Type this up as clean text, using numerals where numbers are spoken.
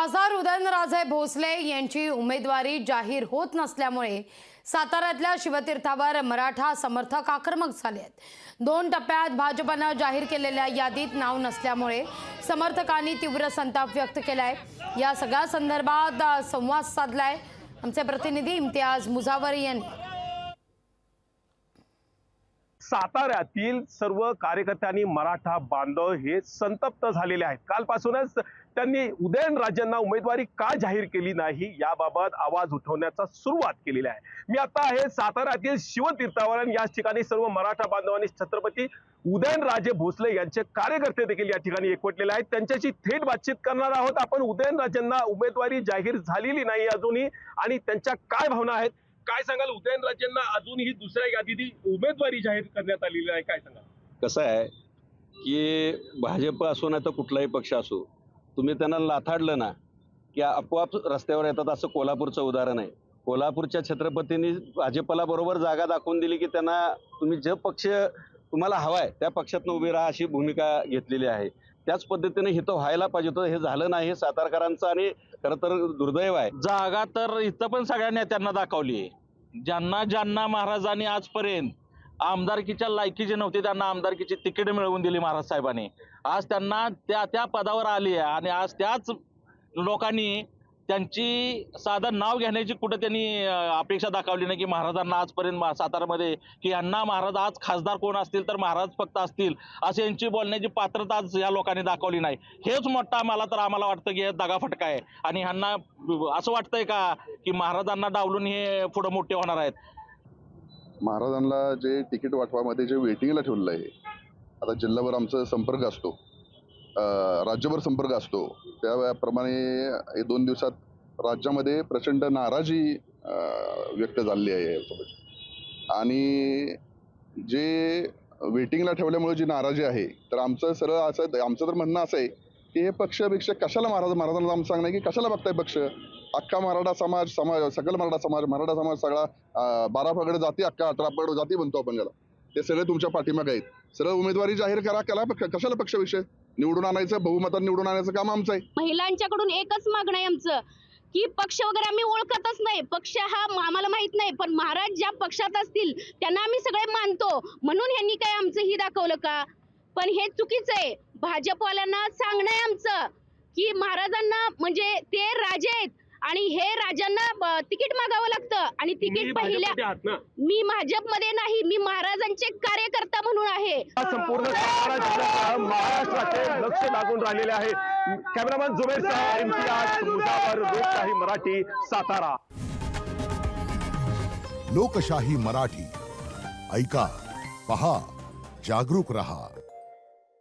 खासदार उदयनराजे भोसले यांची उमेदवारी जाहीर होत नसल्यामुळे साताऱ्यातल्या शिवतीर्थावर मराठा समर्थक आक्रमक झाले आहेत। 2 टप्प्यात भाजपने जाहीर केलेल्या यादीत नाव नसल्यामुळे समर्थकांनी तीव्र संताप व्यक्त केलाय। या सगळ्या संदर्भात संवाद साधलाय आमचे प्रतिनिधी इम्तियाज मुजावरी यांनी। साताऱ्यातील सर्व कार्यकर्त्यांनी मराठा बांधव हे संतप्त झालेले आहेत। कालपासूनच त्यांनी उदयनराजेंना उमेदवारी का जाहीर केली नाही याबाबत आवाज उठवण्याचा सुरुवात केलेली आहे। मी आता आहे साताऱ्यातील शिवतीर्थावर आणि याच ठिकाणी सर्व मराठा बांधवांनी छत्रपती उदयनराजे भोसले यांचे कार्यकर्ते देखील या ठिकाणी एकवटलेले आहेत। त्यांच्याशी थेट बातचीत करणार आहोत आपण। उदयनराजेंना उमेदवारी जाहीर झालेली नाही अजूनही आणि त्यांच्या काय भावना आहेत, काय सांगाल? उदयनराजेंना अजूनही दुसऱ्या यादीत उमेदवारी जाहीर करण्यात आलेली आहे, काय सांगाल? कसं आहे की भाजप असो नाही तर कुठलाही पक्ष असो, तुम्ही त्यांना लाथाडलं ना की आपोआप रस्त्यावर येतात, असं कोल्हापूरचं उदाहरण आहे। कोल्हापूरच्या छत्रपतींनी भाजपला बरोबर जागा दाखवून दिली की त्यांना तुम्ही जे पक्ष तुम्हाला हवाय त्या पक्षातून उभी राहा अशी भूमिका घेतलेली आहे। त्याच पद्धतीने हे तर व्हायला पाहिजे होतं, हे झालं नाही। हे सातारकरांचं आणि खरं तर दुर्दैव आहे। जागा तर इथं पण सगळ्या नेत्यांना दाखवली आहे। ज्यांना महाराजांनी आजपर्यंत आमदारकीच्या लायकीचे नव्हते त्यांना आमदारकीची तिकीट मिळवून दिली महाराज साहेबांनी। आज त्यांना त्या पदावर आली आहे आणि आज त्याच लोकांनी त्यांची साधं नाव घेण्याची कुठं त्यांनी अपेक्षा दाखवली नाही की महाराजांना आजपर्यंत सातारामध्ये की यांना महाराज आज खासदार कोण असतील तर महाराज फक्त असतील असे यांची बोलण्याची पात्रता आज या लोकांनी दाखवली नाही। हेच मोठा आम्हाला वाटतं की हे दगाफटका आहे आणि ह्यांना असं वाटतंय का की महाराजांना डावलून हे पुढे मोठे होणार आहेत। महाराजांना जे तिकीट वाटवामध्ये जे वेटिंगला ठेवलेलं आहे, आता जिल्हाभर आमचा संपर्क असतो, राज्यभर संपर्क असतो, त्याप्रमाणे हे 2 दिवसात राज्यामध्ये प्रचंड नाराजी व्यक्त झालेली आहे यासोबत। आणि जे वेटिंगला ठेवल्यामुळे जी नाराजी आहे, तर आमचं सरळ असं आमचं तर म्हणणं असं आहे की हे पक्षापेक्षा कशाला महाराजांना आमचं सांगणं आहे की कशाला बघताय पक्ष? अख्खा मराठा समाज सकल मराठा समाज सगळा 12 पगड जाती, अख्खा 18 पगड जाती म्हणतो आपण त्याला, ते सगळे तुमच्या पाठीमागे आहेत। सरळ उमेदवारी जाहीर करा, कशाला पक्षविषय निवडून आणायचं, बहुमतात निवडून आणायचं काम आमचं आहे। महिलांच्याकडून एकच मागणं आहे आमचं की पक्ष वगैरे आम्ही ओळखतच नाही, पक्ष हा आम्हाला माहित नाही, पण महाराज ज्या पक्षात असतील त्यांना आम्ही सगळे मानतो, म्हणून ह्यांनी काय आमचं ही दाखवलं का? पण हे चुकीचं आहे। भाजपवाल्यांना सांगणं आहे आमचं की महाराजांना म्हणजे ते राजे आहेत आणि हे राजांना तिकीट मागावं लागतं आणि तिकीट पहिल्या मी भाजपमध्ये नाही, मी महाराजांचे कार्यकर्ता म्हणून आहे। संपूर्ण सातारा जिल्ह्यात महाराष्ट्राचे लक्ष लागून राहिलेले आहे। कॅमेरामॅन जुबेरसह इम्तियाज मुजावर, लोकशाही मराठी, सातारा। लोकशाही मराठी, ऐका, पहा, जागरूक रहा।